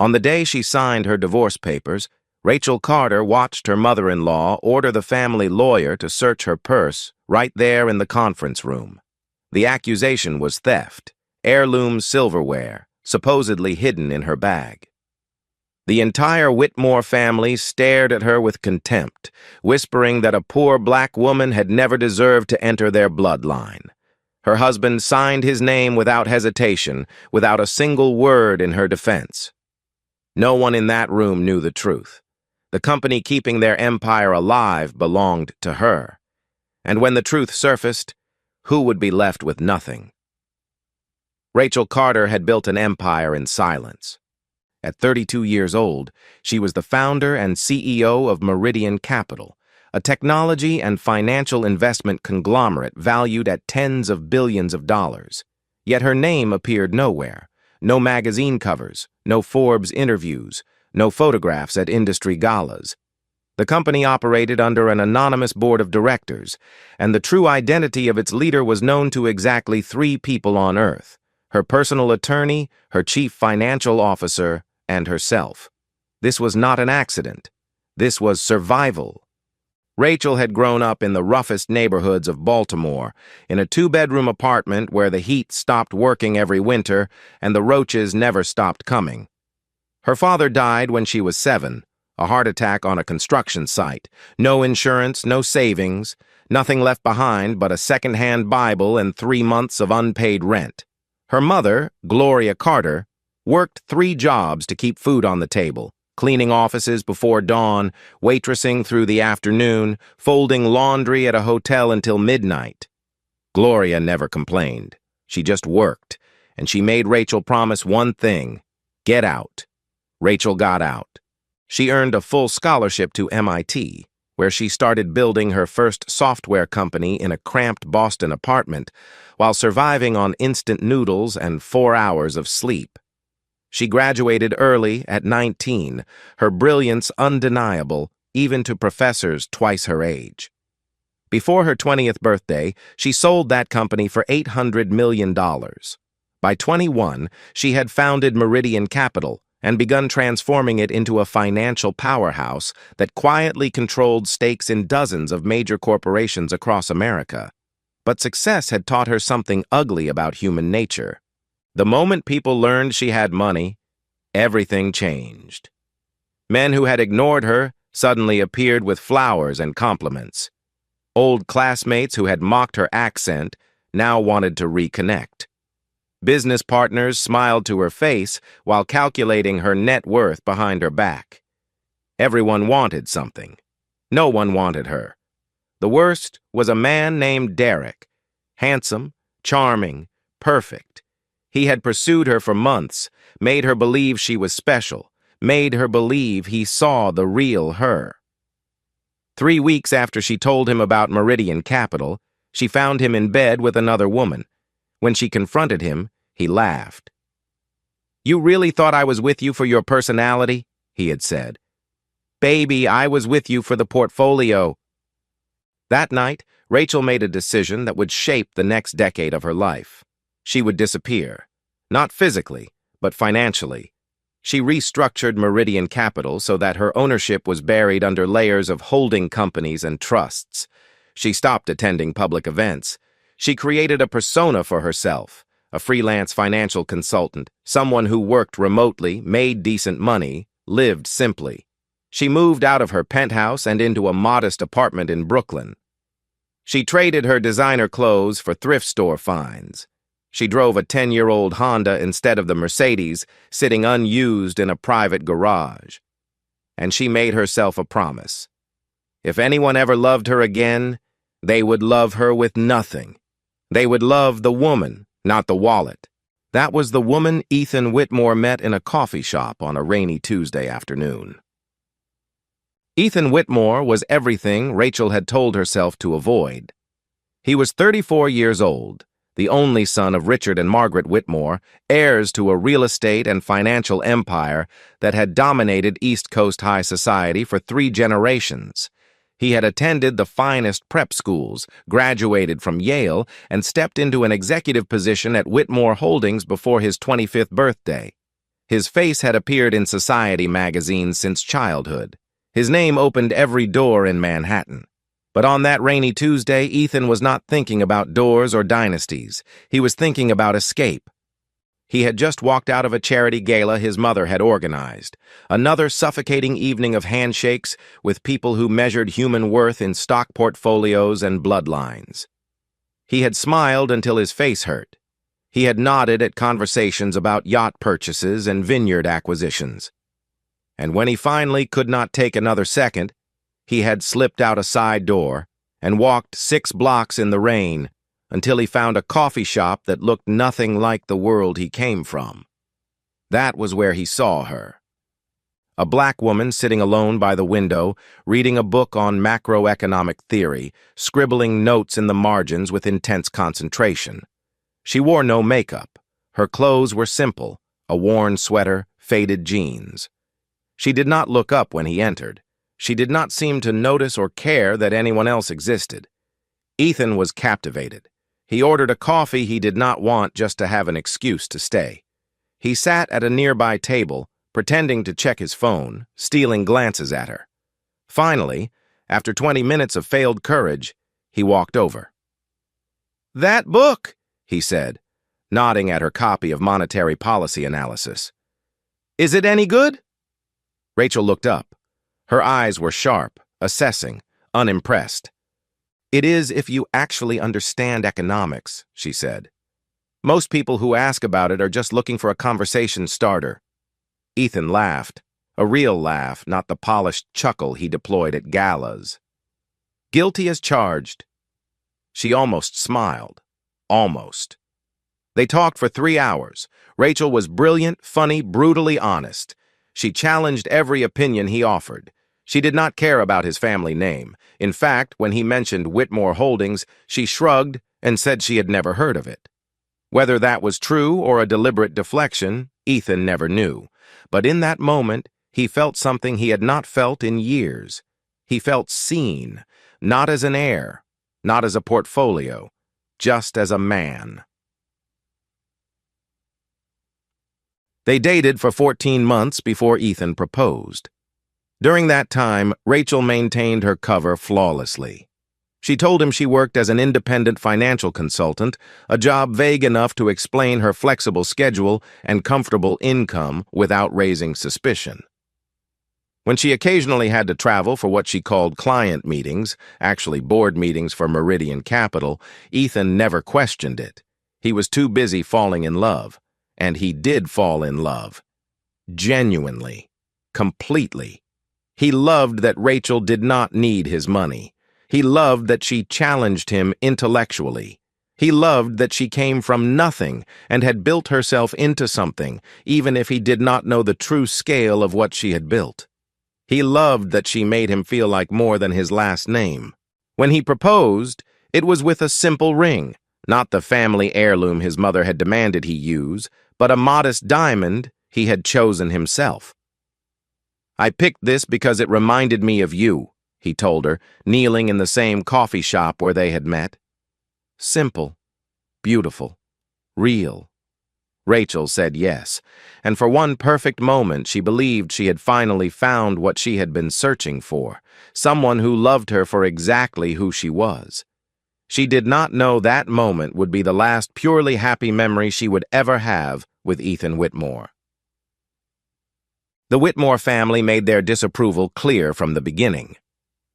On the day she signed her divorce papers, Rachel Carter watched her mother-in-law order the family lawyer to search her purse right there in the conference room. The accusation was theft, heirloom silverware, supposedly hidden in her bag. The entire Whitmore family stared at her with contempt, whispering that a poor black woman had never deserved to enter their bloodline. Her husband signed his name without hesitation, without a single word in her defense. No one in that room knew the truth. The company keeping their empire alive belonged to her. And when the truth surfaced, who would be left with nothing? Rachel Carter had built an empire in silence. At 32 years old, she was the founder and CEO of Meridian Capital, a technology and financial investment conglomerate valued at tens of billions of dollars. Yet her name appeared nowhere. No magazine covers, no Forbes interviews, no photographs at industry galas. The company operated under an anonymous board of directors, and the true identity of its leader was known to exactly 3 people on Earth: her personal attorney, her chief financial officer, and herself. This was not an accident. This was survival. Rachel had grown up in the roughest neighborhoods of Baltimore, in a 2-bedroom apartment where the heat stopped working every winter and the roaches never stopped coming. Her father died when she was 7, a heart attack on a construction site. No insurance, no savings, nothing left behind but a second-hand Bible and 3 months of unpaid rent. Her mother, Gloria Carter, worked 3 jobs to keep food on the table: cleaning offices before dawn, waitressing through the afternoon, folding laundry at a hotel until midnight. Gloria never complained. She just worked, and she made Rachel promise one thing: get out. Rachel got out. She earned a full scholarship to MIT, where she started building her first software company in a cramped Boston apartment while surviving on instant noodles and 4 hours of sleep. She graduated early at 19, her brilliance undeniable, even to professors twice her age. Before her 20th birthday, she sold that company for $800 million. By 21, she had founded Meridian Capital and begun transforming it into a financial powerhouse that quietly controlled stakes in dozens of major corporations across America. But success had taught her something ugly about human nature. The moment people learned she had money, everything changed. Men who had ignored her suddenly appeared with flowers and compliments. Old classmates who had mocked her accent now wanted to reconnect. Business partners smiled to her face while calculating her net worth behind her back. Everyone wanted something. No one wanted her. The worst was a man named Derek. Handsome, charming, perfect. He had pursued her for months, made her believe she was special, made her believe he saw the real her. 3 weeks after she told him about Meridian Capital, she found him in bed with another woman. When she confronted him, he laughed. "You really thought I was with you for your personality?" he had said. "Baby, I was with you for the portfolio." That night, Rachel made a decision that would shape the next decade of her life. She would disappear. Not physically, but financially. She restructured Meridian Capital so that her ownership was buried under layers of holding companies and trusts. She stopped attending public events. She created a persona for herself, a freelance financial consultant, someone who worked remotely, made decent money, lived simply. She moved out of her penthouse and into a modest apartment in Brooklyn. She traded her designer clothes for thrift store finds. She drove a 10-year-old Honda instead of the Mercedes, sitting unused in a private garage. And she made herself a promise. If anyone ever loved her again, they would love her with nothing. They would love the woman, not the wallet. That was the woman Ethan Whitmore met in a coffee shop on a rainy Tuesday afternoon. Ethan Whitmore was everything Rachel had told herself to avoid. He was 34 years old, the only son of Richard and Margaret Whitmore, heirs to a real estate and financial empire that had dominated East Coast high society for 3 generations. He had attended the finest prep schools, graduated from Yale, and stepped into an executive position at Whitmore Holdings before his 25th birthday. His face had appeared in society magazines since childhood. His name opened every door in Manhattan. But on that rainy Tuesday, Ethan was not thinking about doors or dynasties. He was thinking about escape. He had just walked out of a charity gala his mother had organized. Another suffocating evening of handshakes with people who measured human worth in stock portfolios and bloodlines. He had smiled until his face hurt. He had nodded at conversations about yacht purchases and vineyard acquisitions. And when he finally could not take another second, he had slipped out a side door and walked 6 blocks in the rain until he found a coffee shop that looked nothing like the world he came from. That was where he saw her. A black woman sitting alone by the window, reading a book on macroeconomic theory, scribbling notes in the margins with intense concentration. She wore no makeup. Her clothes were simple, a worn sweater, faded jeans. She did not look up when he entered. She did not seem to notice or care that anyone else existed. Ethan was captivated. He ordered a coffee he did not want just to have an excuse to stay. He sat at a nearby table, pretending to check his phone, stealing glances at her. Finally, after 20 minutes of failed courage, he walked over. "That book," he said, nodding at her copy of Monetary Policy Analysis. "Is it any good?" Rachel looked up. Her eyes were sharp, assessing, unimpressed. "It is if you actually understand economics," she said. "Most people who ask about it are just looking for a conversation starter." Ethan laughed, a real laugh, not the polished chuckle he deployed at galas. "Guilty as charged." She almost smiled. Almost. They talked for 3 hours. Rachel was brilliant, funny, brutally honest. She challenged every opinion he offered. She did not care about his family name. In fact, when he mentioned Whitmore Holdings, she shrugged and said she had never heard of it. Whether that was true or a deliberate deflection, Ethan never knew. But in that moment, he felt something he had not felt in years. He felt seen, not as an heir, not as a portfolio, just as a man. They dated for 14 months before Ethan proposed. During that time, Rachel maintained her cover flawlessly. She told him she worked as an independent financial consultant, a job vague enough to explain her flexible schedule and comfortable income without raising suspicion. When she occasionally had to travel for what she called client meetings, actually board meetings for Meridian Capital, Ethan never questioned it. He was too busy falling in love. And he did fall in love. Genuinely. Completely. He loved that Rachel did not need his money. He loved that she challenged him intellectually. He loved that she came from nothing and had built herself into something, even if he did not know the true scale of what she had built. He loved that she made him feel like more than his last name. When he proposed, it was with a simple ring, not the family heirloom his mother had demanded he use, but a modest diamond he had chosen himself. "I picked this because it reminded me of you," he told her, kneeling in the same coffee shop where they had met. Simple, beautiful, real. Rachel said yes, and for one perfect moment she believed she had finally found what she had been searching for, someone who loved her for exactly who she was. She did not know that moment would be the last purely happy memory she would ever have with Ethan Whitmore. The Whitmore family made their disapproval clear from the beginning.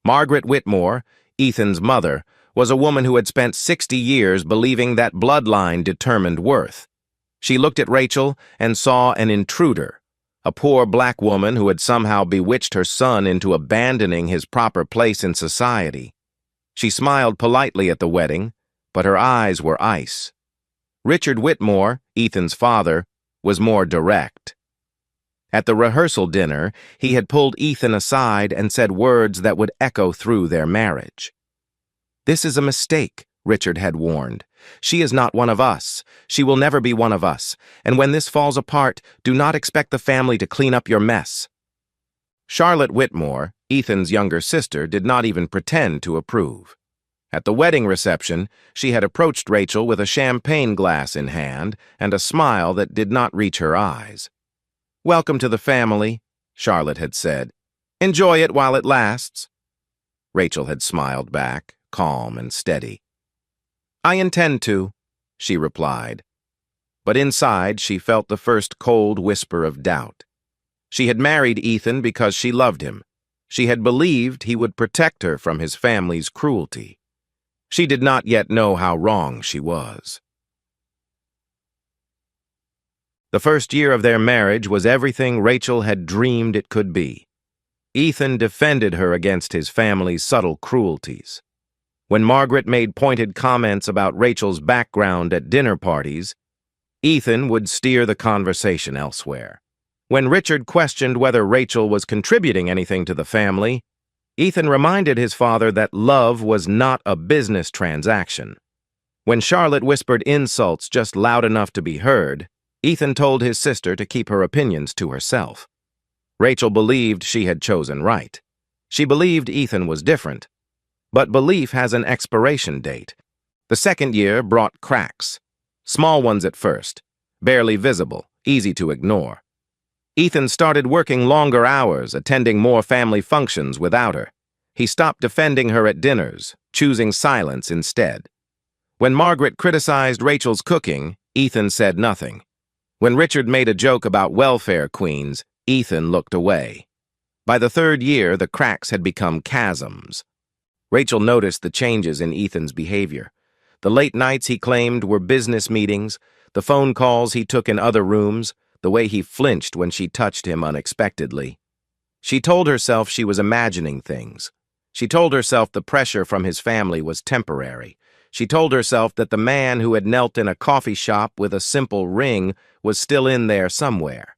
Margaret Whitmore, Ethan's mother, was a woman who had spent 60 years believing that bloodline determined worth. She looked at Rachel and saw an intruder, a poor black woman who had somehow bewitched her son into abandoning his proper place in society. She smiled politely at the wedding, but her eyes were ice. Richard Whitmore, Ethan's father, was more direct. At the rehearsal dinner, he had pulled Ethan aside and said words that would echo through their marriage. "This is a mistake," Richard had warned. "She is not one of us. She will never be one of us. And when this falls apart, do not expect the family to clean up your mess." Charlotte Whitmore, Ethan's younger sister, did not even pretend to approve. At the wedding reception, she had approached Rachel with a champagne glass in hand and a smile that did not reach her eyes. "Welcome to the family," Charlotte had said. "Enjoy it while it lasts." Rachel had smiled back, calm and steady. "I intend to," she replied. But inside, she felt the first cold whisper of doubt. She had married Ethan because she loved him. She had believed he would protect her from his family's cruelty. She did not yet know how wrong she was. The first year of their marriage was everything Rachel had dreamed it could be. Ethan defended her against his family's subtle cruelties. When Margaret made pointed comments about Rachel's background at dinner parties, Ethan would steer the conversation elsewhere. When Richard questioned whether Rachel was contributing anything to the family, Ethan reminded his father that love was not a business transaction. When Charlotte whispered insults just loud enough to be heard, Ethan told his sister to keep her opinions to herself. Rachel believed she had chosen right. She believed Ethan was different. But belief has an expiration date. The second year brought cracks. Small ones at first, barely visible, easy to ignore. Ethan started working longer hours, attending more family functions without her. He stopped defending her at dinners, choosing silence instead. When Margaret criticized Rachel's cooking, Ethan said nothing. When Richard made a joke about welfare queens, Ethan looked away. By the third year, the cracks had become chasms. Rachel noticed the changes in Ethan's behavior. The late nights he claimed were business meetings, the phone calls he took in other rooms, the way he flinched when she touched him unexpectedly. She told herself she was imagining things. She told herself the pressure from his family was temporary. She told herself that the man who had knelt in a coffee shop with a simple ring was still in there somewhere.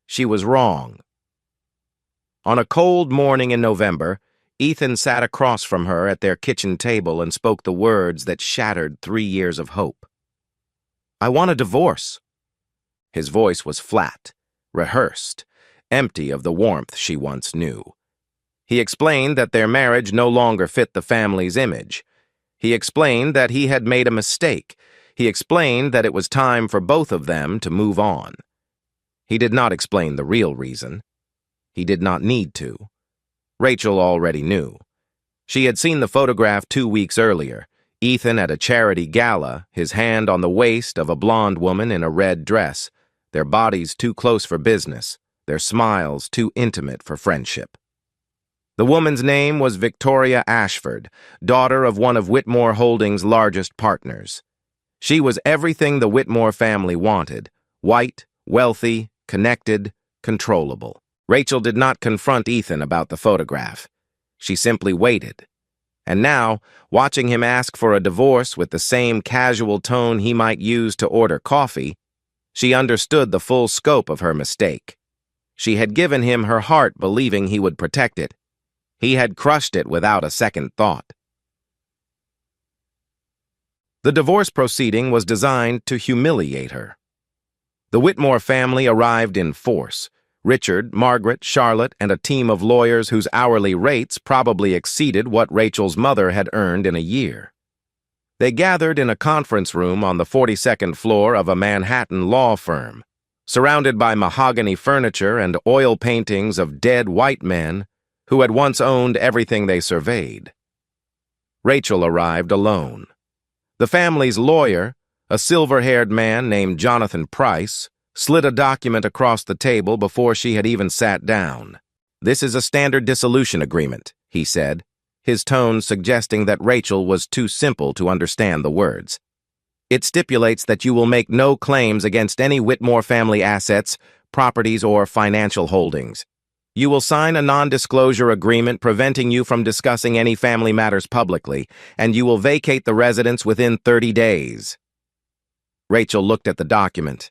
She was wrong. On a cold morning in November, Ethan sat across from her at their kitchen table and spoke the words that shattered 3 years of hope. "I want a divorce." His voice was flat, rehearsed, empty of the warmth she once knew. He explained that their marriage no longer fit the family's image. He explained that he had made a mistake. He explained that it was time for both of them to move on. He did not explain the real reason. He did not need to. Rachel already knew. She had seen the photograph 2 weeks earlier, Ethan at a charity gala, his hand on the waist of a blonde woman in a red dress, their bodies too close for business, their smiles too intimate for friendship. The woman's name was Victoria Ashford, daughter of one of Whitmore Holdings' largest partners. She was everything the Whitmore family wanted: white, wealthy, connected, controllable. Rachel did not confront Ethan about the photograph. She simply waited. And now, watching him ask for a divorce with the same casual tone he might use to order coffee, she understood the full scope of her mistake. She had given him her heart believing he would protect it. He had crushed it without a second thought. The divorce proceeding was designed to humiliate her. The Whitmore family arrived in force. Richard, Margaret, Charlotte, and a team of lawyers whose hourly rates probably exceeded what Rachel's mother had earned in a year. They gathered in a conference room on the 42nd floor of a Manhattan law firm, surrounded by mahogany furniture and oil paintings of dead white men who had once owned everything they surveyed. Rachel arrived alone. The family's lawyer, a silver-haired man named Jonathan Price, slid a document across the table before she had even sat down. "This is a standard dissolution agreement," he said, his tone suggesting that Rachel was too simple to understand the words. "It stipulates that you will make no claims against any Whitmore family assets, properties, or financial holdings. You will sign a non-disclosure agreement preventing you from discussing any family matters publicly, and you will vacate the residence within 30 days. Rachel looked at the document.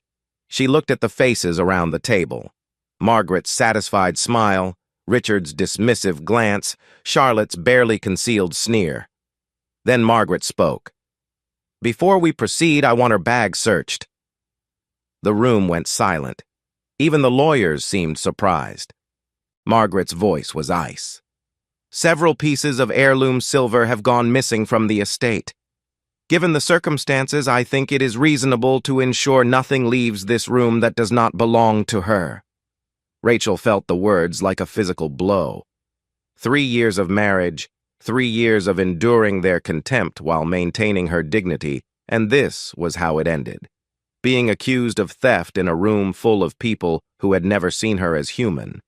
She looked at the faces around the table. Margaret's satisfied smile, Richard's dismissive glance, Charlotte's barely concealed sneer. Then Margaret spoke. "Before we proceed, I want her bag searched." The room went silent. Even the lawyers seemed surprised. Margaret's voice was ice. "Several pieces of heirloom silver have gone missing from the estate. Given the circumstances, I think it is reasonable to ensure nothing leaves this room that does not belong to her." Rachel felt the words like a physical blow. 3 years of marriage, 3 years of enduring their contempt while maintaining her dignity, and this was how it ended. Being accused of theft in a room full of people who had never seen her as human.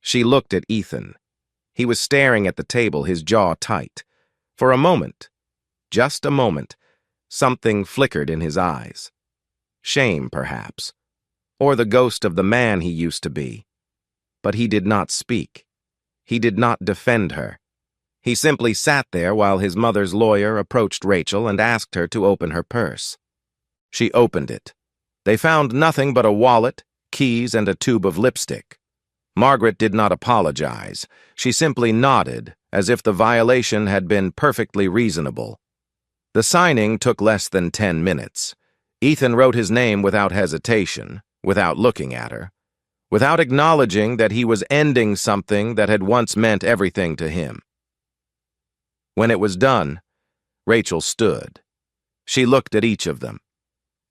She looked at Ethan. He was staring at the table, his jaw tight. For a moment, just a moment, something flickered in his eyes. Shame, perhaps, or the ghost of the man he used to be. But he did not speak. He did not defend her. He simply sat there while his mother's lawyer approached Rachel and asked her to open her purse. She opened it. They found nothing but a wallet, keys, and a tube of lipstick. Margaret did not apologize. She simply nodded, as if the violation had been perfectly reasonable. The signing took less than 10 minutes. Ethan wrote his name without hesitation, without looking at her, without acknowledging that he was ending something that had once meant everything to him. When it was done, Rachel stood. She looked at each of them.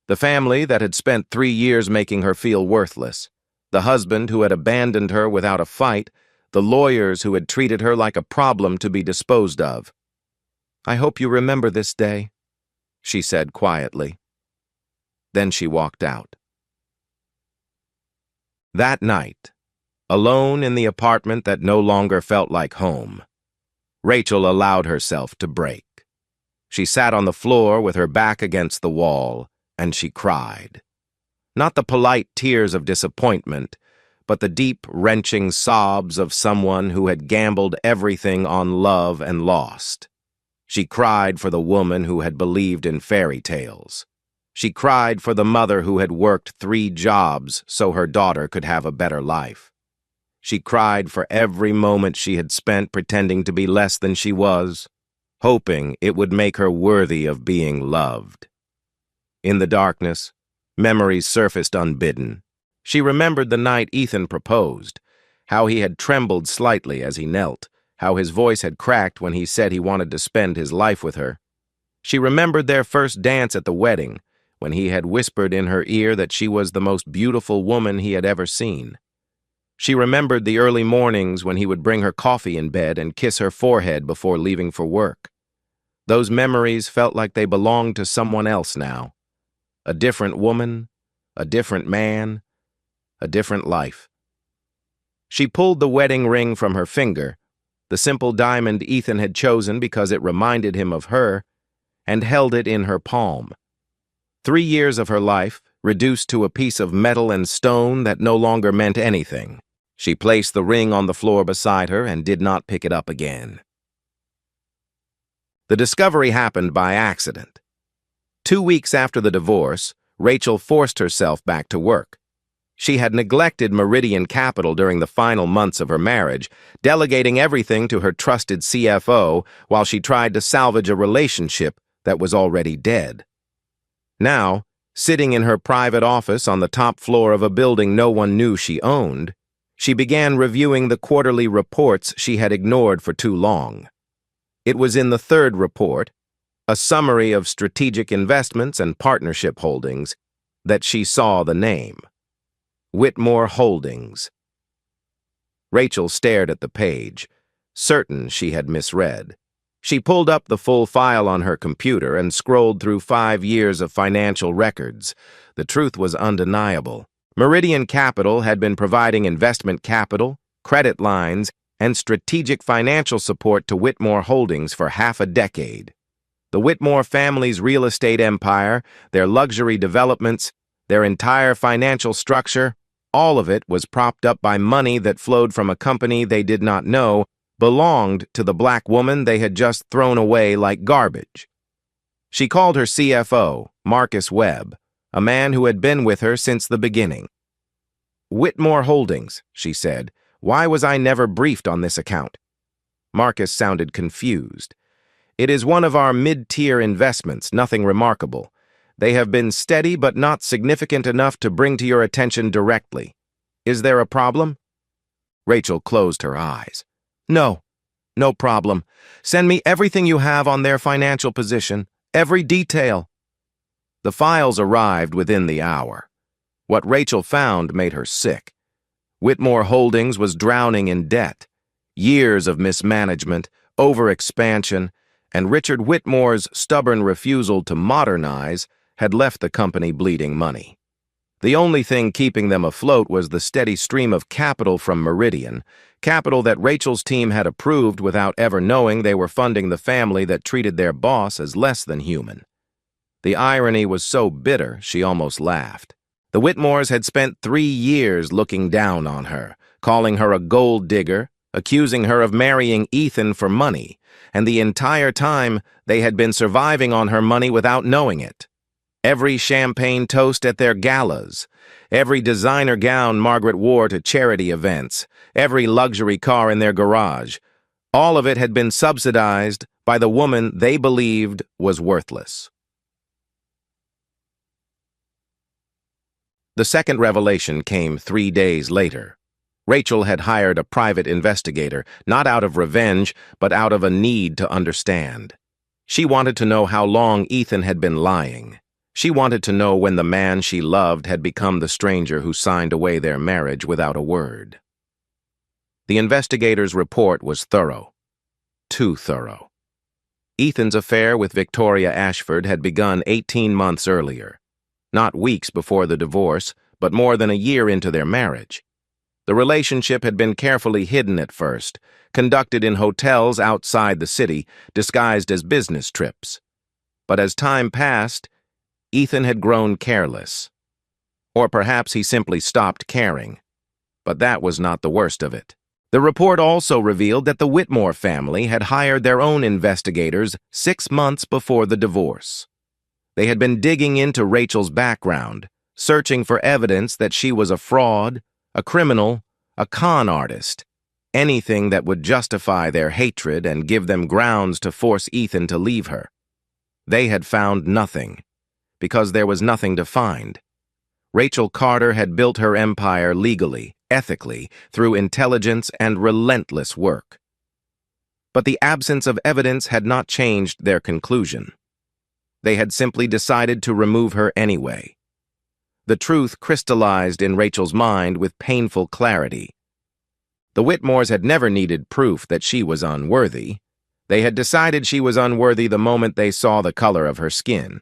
The family that had spent 3 years making her feel worthless, the husband who had abandoned her without a fight, the lawyers who had treated her like a problem to be disposed of. "I hope you remember this day," she said quietly. Then she walked out. That night, alone in the apartment that no longer felt like home, Rachel allowed herself to break. She sat on the floor with her back against the wall, and she cried. Not the polite tears of disappointment, but the deep, wrenching sobs of someone who had gambled everything on love and lost. She cried for the woman who had believed in fairy tales. She cried for the mother who had worked 3 jobs so her daughter could have a better life. She cried for every moment she had spent pretending to be less than she was, hoping it would make her worthy of being loved. In the darkness, memories surfaced unbidden. She remembered the night Ethan proposed, how he had trembled slightly as he knelt, how his voice had cracked when he said he wanted to spend his life with her. She remembered their first dance at the wedding, when he had whispered in her ear that she was the most beautiful woman he had ever seen. She remembered the early mornings when he would bring her coffee in bed and kiss her forehead before leaving for work. Those memories felt like they belonged to someone else now. A different woman, a different man, a different life. She pulled the wedding ring from her finger, the simple diamond Ethan had chosen because it reminded him of her, and held it in her palm. 3 years of her life, reduced to a piece of metal and stone that no longer meant anything. She placed the ring on the floor beside her and did not pick it up again. The discovery happened by accident. 2 weeks after the divorce, Rachel forced herself back to work. She had neglected Meridian Capital during the final months of her marriage, delegating everything to her trusted CFO while she tried to salvage a relationship that was already dead. Now, sitting in her private office on the top floor of a building no one knew she owned, she began reviewing the quarterly reports she had ignored for too long. It was in the 3rd report, a summary of strategic investments and partnership holdings, that she saw the name. Whitmore Holdings. Rachel stared at the page, certain she had misread. She pulled up the full file on her computer and scrolled through 5 years of financial records. The truth was undeniable. Meridian Capital had been providing investment capital, credit lines, and strategic financial support to Whitmore Holdings for half a decade. The Whitmore family's real estate empire, their luxury developments, their entire financial structure, all of it was propped up by money that flowed from a company they did not know belonged to the black woman they had just thrown away like garbage. She called her CFO, Marcus Webb, a man who had been with her since the beginning. "Whitmore Holdings," she said. "Why was I never briefed on this account?" Marcus sounded confused. "It is one of our mid-tier investments, nothing remarkable. They have been steady but not significant enough to bring to your attention directly. Is there a problem?" Rachel closed her eyes. "No, no problem. Send me everything you have on their financial position, every detail." The files arrived within the hour. What Rachel found made her sick. Whitmore Holdings was drowning in debt. Years of mismanagement, overexpansion, and Richard Whitmore's stubborn refusal to modernize had left the company bleeding money. The only thing keeping them afloat was the steady stream of capital from Meridian, capital that Rachel's team had approved without ever knowing they were funding the family that treated their boss as less than human. The irony was so bitter, she almost laughed. The Whitmores had spent 3 years looking down on her, calling her a gold digger, accusing her of marrying Ethan for money, and the entire time they had been surviving on her money without knowing it. Every champagne toast at their galas, every designer gown Margaret wore to charity events, every luxury car in their garage, all of it had been subsidized by the woman they believed was worthless. The second revelation came 3 days later. Rachel had hired a private investigator, not out of revenge, but out of a need to understand. She wanted to know how long Ethan had been lying. She wanted to know when the man she loved had become the stranger who signed away their marriage without a word. The investigator's report was thorough. Too thorough. Ethan's affair with Victoria Ashford had begun 18 months earlier. Not weeks before the divorce, but more than a year into their marriage. The relationship had been carefully hidden at first, conducted in hotels outside the city, disguised as business trips. But as time passed, Ethan had grown careless. Or perhaps he simply stopped caring. But that was not the worst of it. The report also revealed that the Whitmore family had hired their own investigators 6 months before the divorce. They had been digging into Rachel's background, searching for evidence that she was a fraud, a criminal, a con artist, anything that would justify their hatred and give them grounds to force Ethan to leave her. They had found nothing, because there was nothing to find. Rachel Carter had built her empire legally, ethically, through intelligence and relentless work. But the absence of evidence had not changed their conclusion. They had simply decided to remove her anyway. The truth crystallized in Rachel's mind with painful clarity. The Whitmores had never needed proof that she was unworthy. They had decided she was unworthy the moment they saw the color of her skin.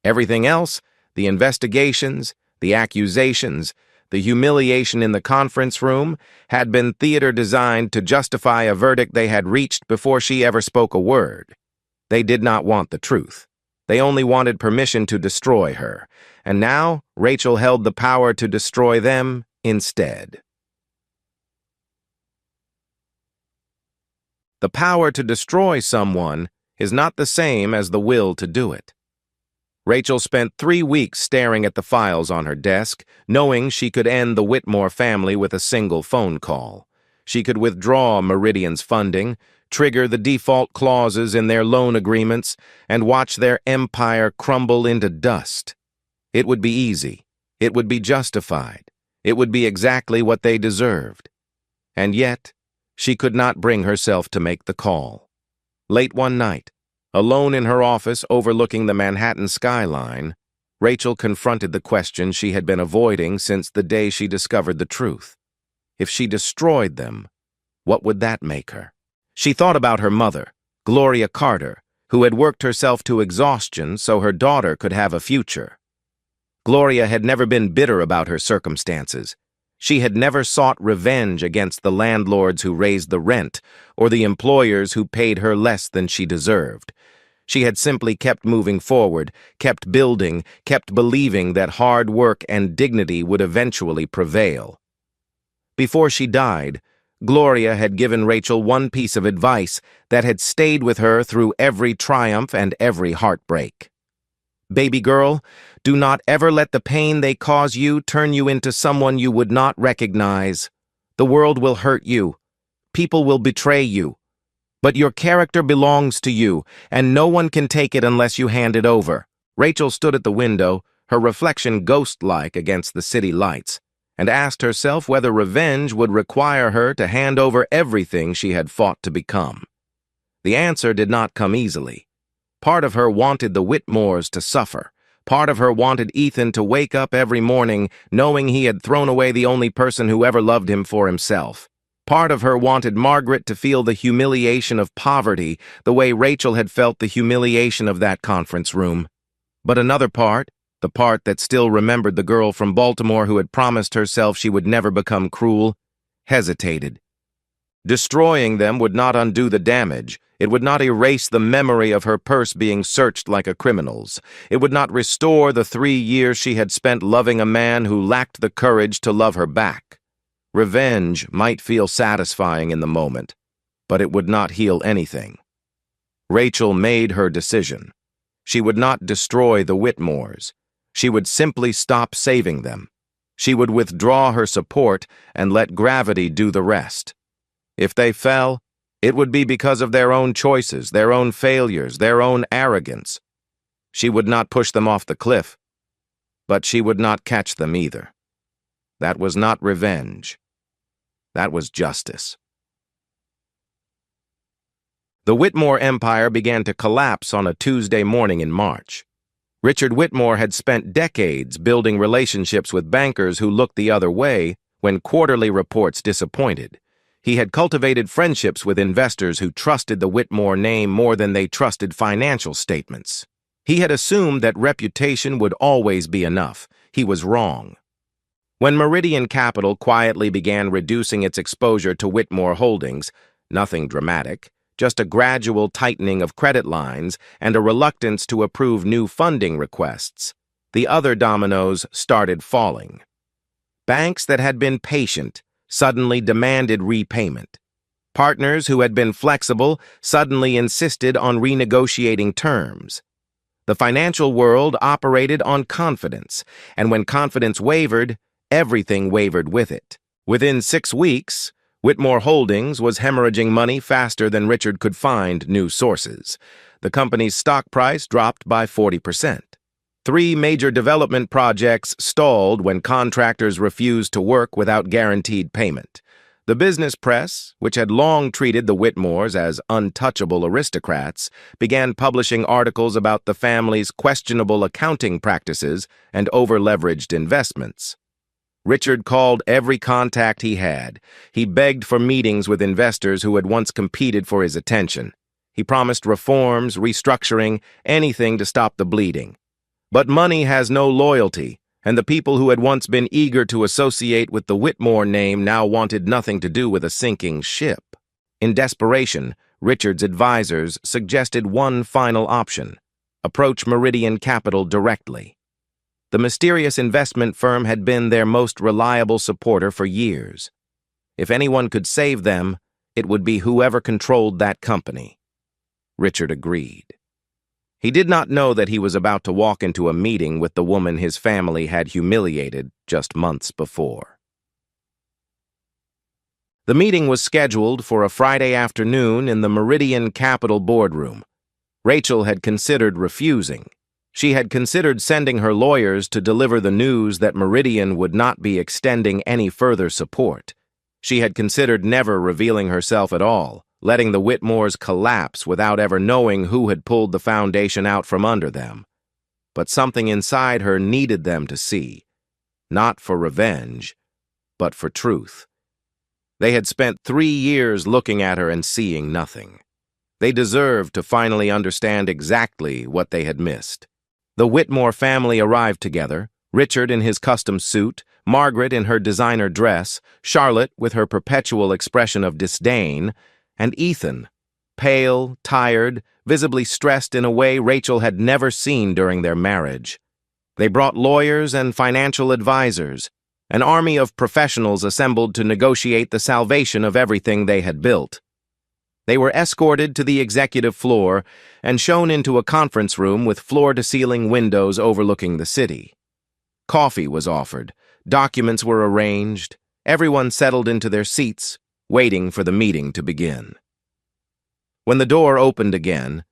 Everything else, the investigations, the accusations, the humiliation in the conference room, had been theater designed to justify a verdict they had reached before she ever spoke a word. They did not want the truth. They only wanted permission to destroy her, and now Rachel held the power to destroy them instead. The power to destroy someone is not the same as the will to do it. Rachel spent 3 weeks staring at the files on her desk, knowing she could end the Whitmore family with a single phone call. She could withdraw Meridian's funding, trigger the default clauses in their loan agreements, and watch their empire crumble into dust. It would be easy. It would be justified. It would be exactly what they deserved. And yet, she could not bring herself to make the call. Late one night, alone in her office overlooking the Manhattan skyline, Rachel confronted the question she had been avoiding since the day she discovered the truth. If she destroyed them, what would that make her? She thought about her mother, Gloria Carter, who had worked herself to exhaustion so her daughter could have a future. Gloria had never been bitter about her circumstances. She had never sought revenge against the landlords who raised the rent or the employers who paid her less than she deserved. She had simply kept moving forward, kept building, kept believing that hard work and dignity would eventually prevail. Before she died, Gloria had given Rachel one piece of advice that had stayed with her through every triumph and every heartbreak. Baby girl, do not ever let the pain they cause you turn you into someone you would not recognize. The world will hurt you. People will betray you. But your character belongs to you, and no one can take it unless you hand it over. Rachel stood at the window, her reflection ghost-like against the city lights, and asked herself whether revenge would require her to hand over everything she had fought to become. The answer did not come easily. Part of her wanted the Whitmores to suffer. Part of her wanted Ethan to wake up every morning knowing he had thrown away the only person who ever loved him for himself. Part of her wanted Margaret to feel the humiliation of poverty the way Rachel had felt the humiliation of that conference room. But another part, the part that still remembered the girl from Baltimore who had promised herself she would never become cruel, hesitated. Destroying them would not undo the damage. It would not erase the memory of her purse being searched like a criminal's. It would not restore the 3 years she had spent loving a man who lacked the courage to love her back. Revenge might feel satisfying in the moment, but it would not heal anything. Rachel made her decision. She would not destroy the Whitmores. She would simply stop saving them. She would withdraw her support and let gravity do the rest. If they fell, it would be because of their own choices, their own failures, their own arrogance. She would not push them off the cliff, but she would not catch them either. That was not revenge. That was justice. The Whitmore empire began to collapse on a Tuesday morning in March. Richard Whitmore had spent decades building relationships with bankers who looked the other way when quarterly reports disappointed. He had cultivated friendships with investors who trusted the Whitmore name more than they trusted financial statements. He had assumed that reputation would always be enough. He was wrong. When Meridian Capital quietly began reducing its exposure to Whitmore Holdings, nothing dramatic, just a gradual tightening of credit lines and a reluctance to approve new funding requests, the other dominoes started falling. Banks that had been patient suddenly demanded repayment. Partners who had been flexible suddenly insisted on renegotiating terms. The financial world operated on confidence, and when confidence wavered, everything wavered with it. Within 6 weeks, Whitmore Holdings was hemorrhaging money faster than Richard could find new sources. The company's stock price dropped by 40%. 3 major development projects stalled when contractors refused to work without guaranteed payment. The business press, which had long treated the Whitmores as untouchable aristocrats, began publishing articles about the family's questionable accounting practices and over-leveraged investments. Richard called every contact he had. He begged for meetings with investors who had once competed for his attention. He promised reforms, restructuring, anything to stop the bleeding. But money has no loyalty, and the people who had once been eager to associate with the Whitmore name now wanted nothing to do with a sinking ship. In desperation, Richard's advisors suggested one final option: approach Meridian Capital directly. The mysterious investment firm had been their most reliable supporter for years. If anyone could save them, it would be whoever controlled that company. Richard agreed. He did not know that he was about to walk into a meeting with the woman his family had humiliated just months before. The meeting was scheduled for a Friday afternoon in the Meridian Capital boardroom. Rachel had considered refusing. She had considered sending her lawyers to deliver the news that Meridian would not be extending any further support. She had considered never revealing herself at all, letting the Whitmores collapse without ever knowing who had pulled the foundation out from under them. But something inside her needed them to see, not for revenge, but for truth. They had spent 3 years looking at her and seeing nothing. They deserved to finally understand exactly what they had missed. The Whitmore family arrived together, Richard in his custom suit, Margaret in her designer dress, Charlotte with her perpetual expression of disdain, and Ethan, pale, tired, visibly stressed in a way Rachel had never seen during their marriage. They brought lawyers and financial advisors, an army of professionals assembled to negotiate the salvation of everything they had built. They were escorted to the executive floor and shown into a conference room with floor-to-ceiling windows overlooking the city. Coffee was offered, documents were arranged, everyone settled into their seats, waiting for the meeting to begin. When the door opened again,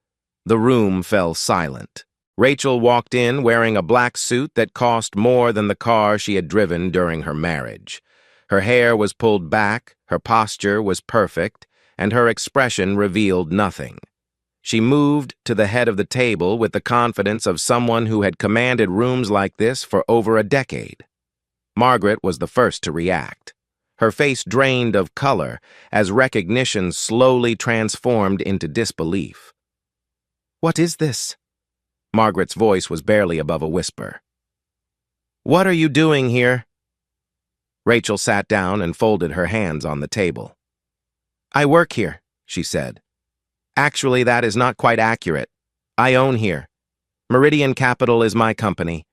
the room fell silent. Rachel walked in wearing a black suit that cost more than the car she had driven during her marriage. Her hair was pulled back, her posture was perfect, and her expression revealed nothing. She moved to the head of the table with the confidence of someone who had commanded rooms like this for over a decade. Margaret was the first to react. Her face drained of color as recognition slowly transformed into disbelief. "What is this?" Margaret's voice was barely above a whisper. "What are you doing here?" Rachel sat down and folded her hands on the table. "I work here," she said. "Actually, that is not quite accurate. I own here. Meridian Capital is my company.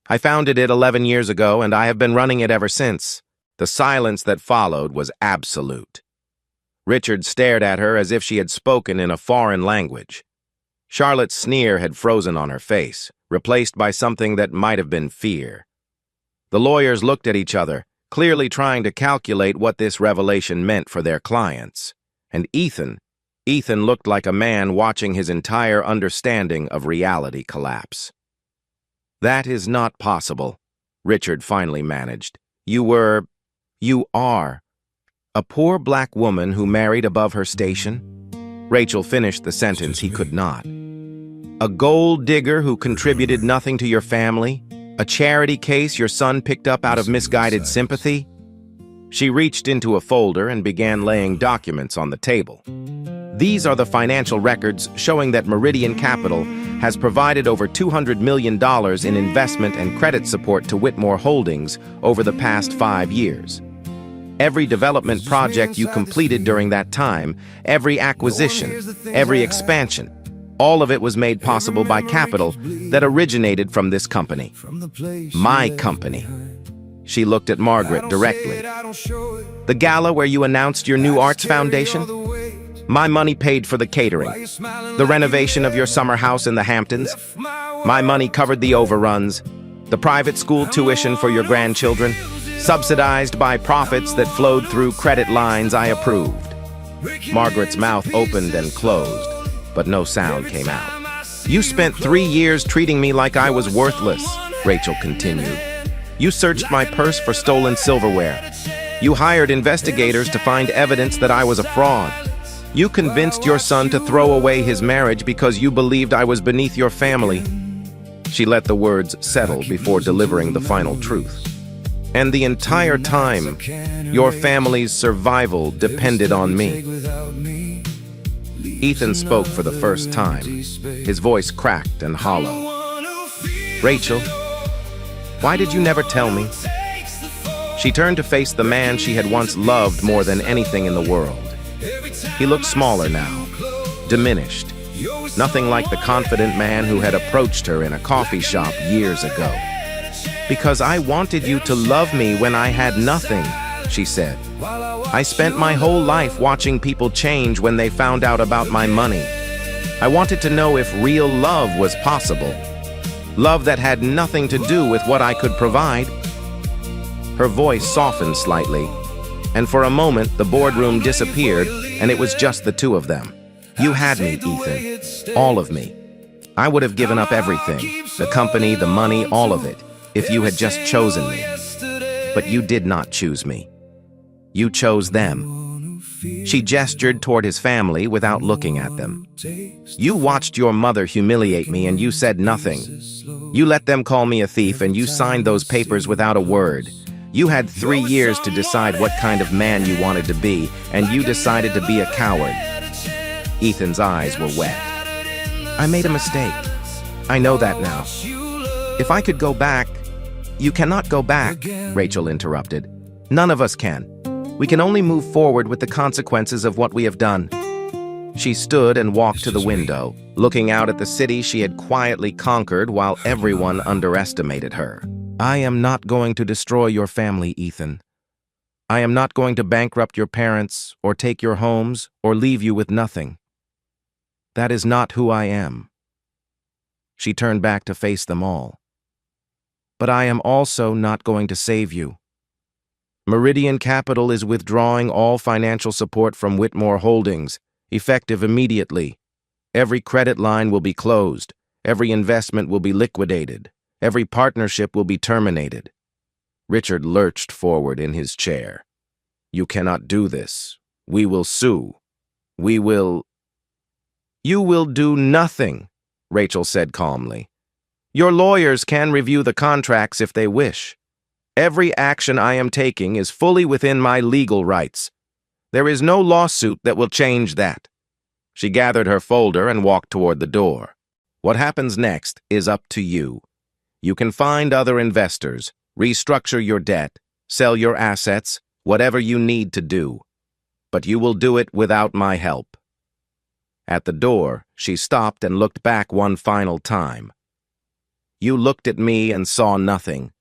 I founded it 11 years ago, and I have been running it ever since." The silence that followed was absolute. Richard stared at her as if she had spoken in a foreign language. Charlotte's sneer had frozen on her face, replaced by something that might have been fear. The lawyers looked at each other, clearly trying to calculate what this revelation meant for their clients. And Ethan looked like a man watching his entire understanding of reality collapse. "That is not possible," Richard finally managed. You are a poor black woman who married above her station?" Rachel finished the sentence he could not. "A gold digger who contributed nothing to your family? A charity case your son picked up out of misguided sympathy?" She reached into a folder and began laying documents on the table. "These are the financial records showing that Meridian Capital has provided over $200 million in investment and credit support to Whitmore Holdings over the past 5 years. Every development project you completed during that time, every acquisition, every expansion, all of it was made possible by capital that originated from this company. My company." She looked at Margaret directly. "The gala where you announced your new arts foundation? My money paid for the catering. The renovation of your summer house in the Hamptons? My money covered the overruns. The private school tuition for your grandchildren? Subsidized by profits that flowed through credit lines I approved." Margaret's mouth opened and closed, but no sound came out. "You spent 3 years treating me like I was worthless," Rachel continued. "You searched my purse for stolen silverware. You hired investigators to find evidence that I was a fraud. You convinced your son to throw away his marriage because you believed I was beneath your family." She let the words settle before delivering the final truth. "And the entire time, your family's survival depended on me." Ethan spoke for the first time, his voice cracked and hollow. "Rachel, why did you never tell me?" She turned to face the man she had once loved more than anything in the world. He looked smaller now, diminished, nothing like the confident man who had approached her in a coffee shop years ago. "Because I wanted you to love me when I had nothing," she said. "I spent my whole life watching people change when they found out about my money. I wanted to know if real love was possible. Love that had nothing to do with what I could provide." Her voice softened slightly, and for a moment the boardroom disappeared and it was just the two of them. "You had me, Ethan. All of me. I would have given up everything, the company, the money, all of it, if you had just chosen me. But you did not choose me. You chose them." She gestured toward his family without looking at them. "You watched your mother humiliate me and you said nothing. You let them call me a thief and you signed those papers without a word. You had 3 years to decide what kind of man you wanted to be, and you decided to be a coward." Ethan's eyes were wet. "I made a mistake. I know that now. If I could go back—" "You cannot go back," Rachel interrupted. "None of us can. We can only move forward with the consequences of what we have done." She stood and walked to the window, looking out at the city she had quietly conquered while everyone underestimated her. "I am not going to destroy your family, Ethan. I am not going to bankrupt your parents, or take your homes, or leave you with nothing. That is not who I am." She turned back to face them all. "But I am also not going to save you. Meridian Capital is withdrawing all financial support from Whitmore Holdings, effective immediately. Every credit line will be closed. Every investment will be liquidated. Every partnership will be terminated." Richard lurched forward in his chair. "You cannot do this. We will sue. We will—" "You will do nothing," Rachel said calmly. "Your lawyers can review the contracts if they wish. Every action I am taking is fully within my legal rights. There is no lawsuit that will change that." She gathered her folder and walked toward the door. "What happens next is up to you. You can find other investors, restructure your debt, sell your assets, whatever you need to do. But you will do it without my help." At the door, she stopped and looked back one final time. "You looked at me and saw nothing.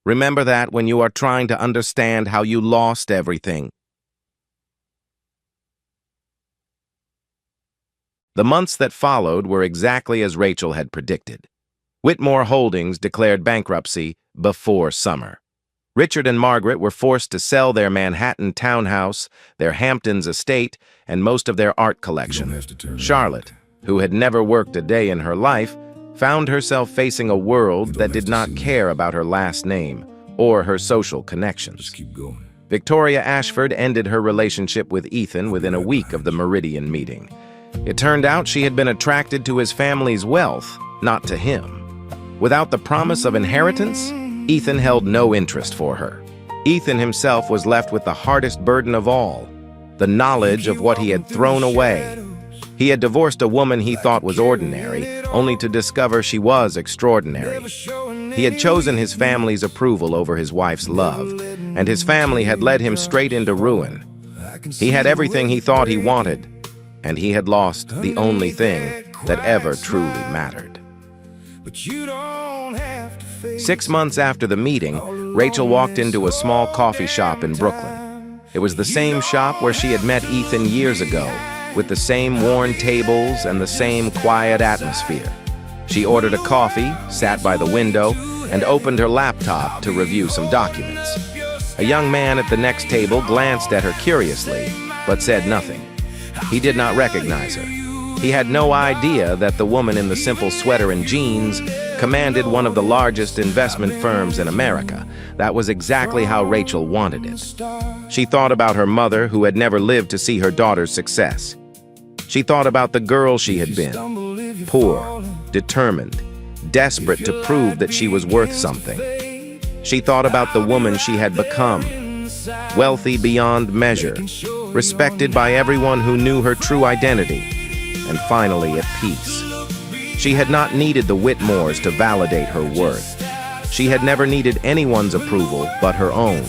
Remember that when you are trying to understand how you lost everything." The months that followed were exactly as Rachel had predicted. Whitmore Holdings declared bankruptcy before summer. Richard and Margaret were forced to sell their Manhattan townhouse, their Hamptons estate, and most of their art collection. Charlotte, who had never worked a day in her life, found herself facing a world that did not care about her last name or her social connections. Victoria Ashford ended her relationship with Ethan within a week of the Meridian meeting. It turned out she had been attracted to his family's wealth, not to him. Without the promise of inheritance, Ethan held no interest for her. Ethan himself was left with the hardest burden of all, the knowledge of what he had thrown away. He had divorced a woman he thought was ordinary, only to discover she was extraordinary. He had chosen his family's approval over his wife's love, and his family had led him straight into ruin. He had everything he thought he wanted, and he had lost the only thing that ever truly mattered. 6 months after the meeting, Rachel walked into a small coffee shop in Brooklyn. It was the same shop where she had met Ethan years ago, with the same worn tables and the same quiet atmosphere. She ordered a coffee, sat by the window, and opened her laptop to review some documents. A young man at the next table glanced at her curiously, but said nothing. He did not recognize her. He had no idea that the woman in the simple sweater and jeans commanded one of the largest investment firms in America. That was exactly how Rachel wanted it. She thought about her mother, who had never lived to see her daughter's success. She thought about the girl she had been, poor, determined, desperate to prove that she was worth something. She thought about the woman she had become, wealthy beyond measure, respected by everyone who knew her true identity, and finally at peace. She had not needed the Whitmores to validate her worth. She had never needed anyone's approval but her own.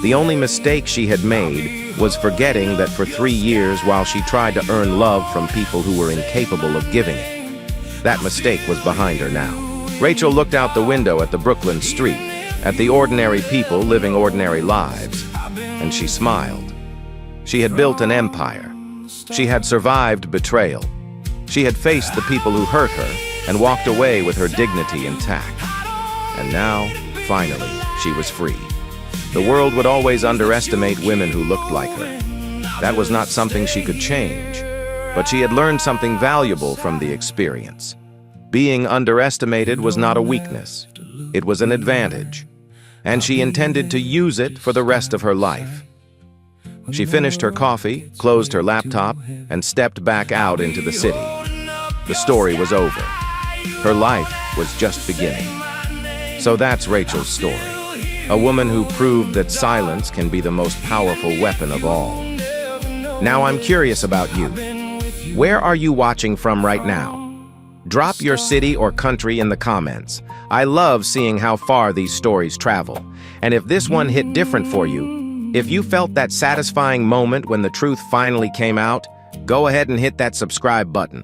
The only mistake she had made was forgetting that for 3 years, while she tried to earn love from people who were incapable of giving it, that mistake was behind her now. Rachel looked out the window at the Brooklyn street, at the ordinary people living ordinary lives, and she smiled. She had built an empire. She had survived betrayal. She had faced the people who hurt her and walked away with her dignity intact. And now, finally, she was free. The world would always underestimate women who looked like her. That was not something she could change, but she had learned something valuable from the experience. Being underestimated was not a weakness. It was an advantage, and she intended to use it for the rest of her life. She finished her coffee, closed her laptop, and stepped back out into the city. The story was over. Her life was just beginning. So that's Rachel's story. A woman who proved that silence can be the most powerful weapon of all. Now I'm curious about you. Where are you watching from right now? Drop your city or country in the comments. I love seeing how far these stories travel. And if this one hit different for you, if you felt that satisfying moment when the truth finally came out, go ahead and hit that subscribe button.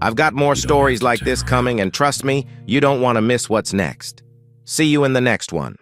I've got more stories like this coming, and trust me, you don't want to miss what's next. See you in the next one.